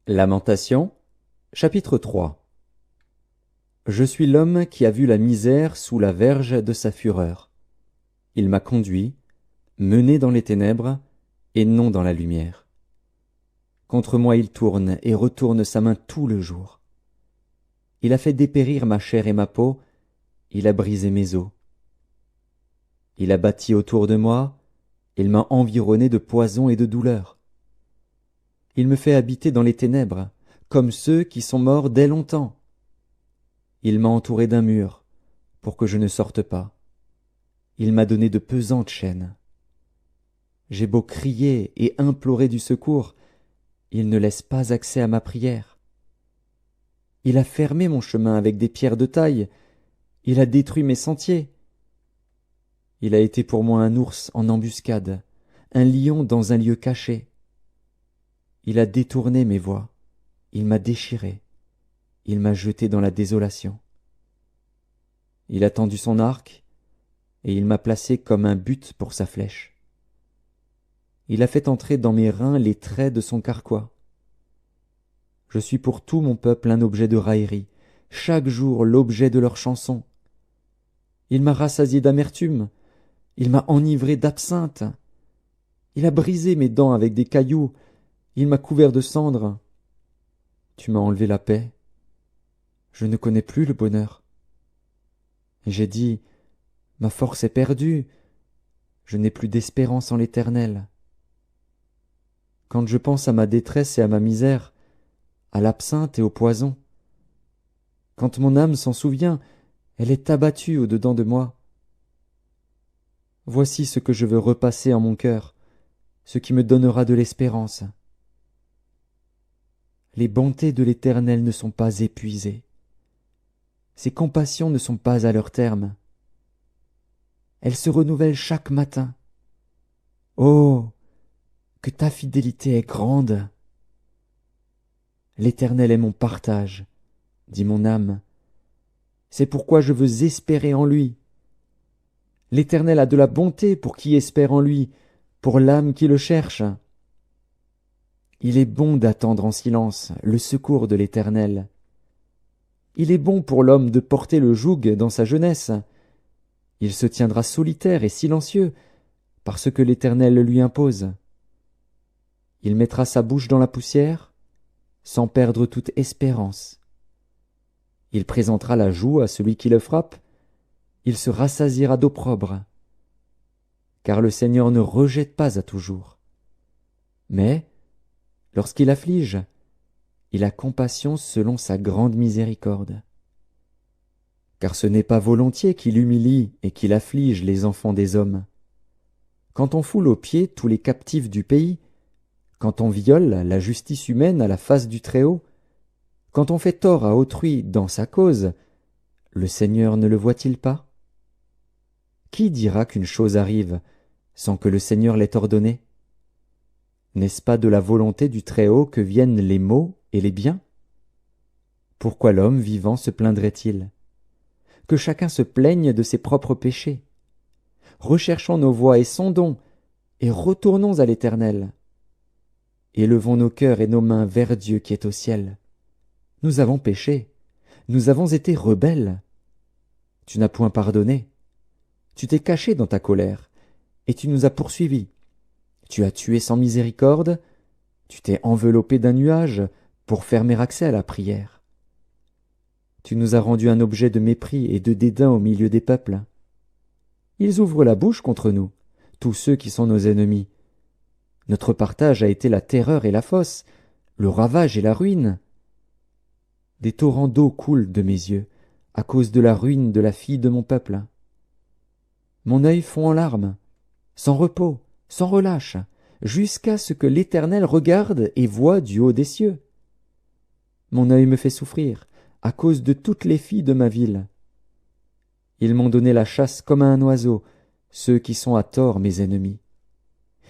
Lamentation, chapitre 3. Je suis l'homme qui a vu la misère sous la verge de sa fureur. Il m'a conduit, mené dans les ténèbres, et non dans la lumière. Contre moi il tourne et retourne sa main tout le jour. Il a fait dépérir ma chair et ma peau, il a brisé mes os. Il a bâti autour de moi, il m'a environné de poison et de douleur. Il me fait habiter dans les ténèbres, comme ceux qui sont morts dès longtemps. Il m'a entouré d'un mur, pour que je ne sorte pas. Il m'a donné de pesantes chaînes. J'ai beau crier et implorer du secours, il ne laisse pas accès à ma prière. Il a fermé mon chemin avec des pierres de taille, il a détruit mes sentiers. Il a été pour moi un ours en embuscade, un lion dans un lieu caché. Il a détourné mes voies, il m'a déchiré, il m'a jeté dans la désolation. Il a tendu son arc, et il m'a placé comme un but pour sa flèche. Il a fait entrer dans mes reins les traits de son carquois. Je suis pour tout mon peuple un objet de raillerie, chaque jour l'objet de leurs chansons. Il m'a rassasié d'amertume, il m'a enivré d'absinthe. Il a brisé mes dents avec des cailloux, il m'a couvert de cendres. Tu m'as enlevé la paix. Je ne connais plus le bonheur. Et j'ai dit, ma force est perdue, je n'ai plus d'espérance en l'Éternel. Quand je pense à ma détresse et à ma misère, à l'absinthe et au poison, quand mon âme s'en souvient, elle est abattue au-dedans de moi. Voici ce que je veux repasser en mon cœur, ce qui me donnera de l'espérance. Les bontés de l'Éternel ne sont pas épuisées. Ses compassions ne sont pas à leur terme. Elles se renouvellent chaque matin. Oh, que ta fidélité est grande! L'Éternel est mon partage, dit mon âme. C'est pourquoi je veux espérer en lui. L'Éternel a de la bonté pour qui espère en lui, pour l'âme qui le cherche. Il est bon d'attendre en silence le secours de l'Éternel. Il est bon pour l'homme de porter le joug dans sa jeunesse. Il se tiendra solitaire et silencieux, parce que l'Éternel le lui impose. Il mettra sa bouche dans la poussière, sans perdre toute espérance. Il présentera la joue à celui qui le frappe, il se rassasiera d'opprobre. Car le Seigneur ne rejette pas à toujours. Mais, lorsqu'il afflige, il a compassion selon sa grande miséricorde. Car ce n'est pas volontiers qu'il humilie et qu'il afflige les enfants des hommes. Quand on foule aux pieds tous les captifs du pays, quand on viole la justice humaine à la face du Très-Haut, quand on fait tort à autrui dans sa cause, le Seigneur ne le voit-il pas? Qui dira qu'une chose arrive sans que le Seigneur l'ait ordonnée? N'est-ce pas de la volonté du Très-Haut que viennent les maux et les biens? Pourquoi l'homme vivant se plaindrait-il? Que chacun se plaigne de ses propres péchés. Recherchons nos voies et sondons, et retournons à l'Éternel. Élevons nos cœurs et nos mains vers Dieu qui est au ciel. Nous avons péché, nous avons été rebelles. Tu n'as point pardonné. Tu t'es caché dans ta colère, et tu nous as poursuivis. Tu as tué sans miséricorde, tu t'es enveloppé d'un nuage pour fermer accès à la prière. Tu nous as rendu un objet de mépris et de dédain au milieu des peuples. Ils ouvrent la bouche contre nous, tous ceux qui sont nos ennemis. Notre partage a été la terreur et la fosse, le ravage et la ruine. Des torrents d'eau coulent de mes yeux, à cause de la ruine de la fille de mon peuple. Mon œil fond en larmes, sans repos, sans relâche, jusqu'à ce que l'Éternel regarde et voie du haut des cieux. Mon œil me fait souffrir, à cause de toutes les filles de ma ville. Ils m'ont donné la chasse comme à un oiseau, ceux qui sont à tort mes ennemis.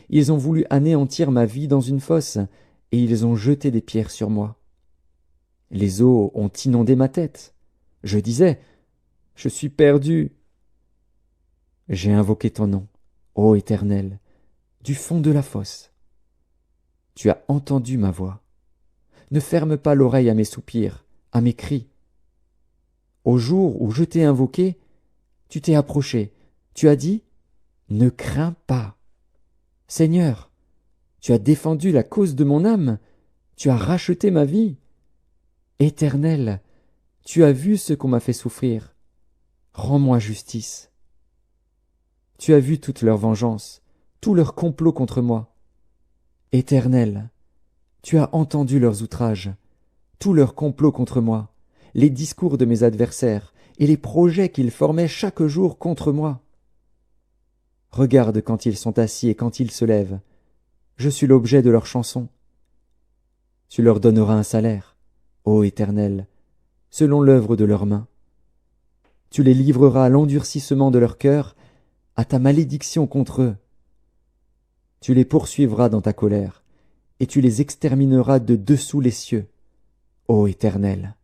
Ils ont voulu anéantir ma vie dans une fosse, et ils ont jeté des pierres sur moi. Les eaux ont inondé ma tête. Je disais, je suis perdu. J'ai invoqué ton nom, ô Éternel, du fond de la fosse. Tu as entendu ma voix. ne ferme pas l'oreille à mes soupirs, à mes cris. Au jour où je t'ai invoqué, tu t'es approché, tu as dit, « Ne crains pas. » Seigneur, tu as défendu la cause de mon âme, tu as racheté ma vie. Éternel, tu as vu ce qu'on m'a fait souffrir. Rends-moi justice. Tu as vu toute leur vengeance, tout leur complot contre moi. Éternel, tu as entendu leurs outrages, tout leur complot contre moi, les discours de mes adversaires et les projets qu'ils formaient chaque jour contre moi. Regarde quand ils sont assis et quand ils se lèvent. Je suis l'objet de leurs chansons. Tu leur donneras un salaire, ô Éternel, selon l'œuvre de leurs mains. Tu les livreras à l'endurcissement de leur cœur, à ta malédiction contre eux. Tu les poursuivras dans ta colère, et tu les extermineras de dessous les cieux, ô Éternel.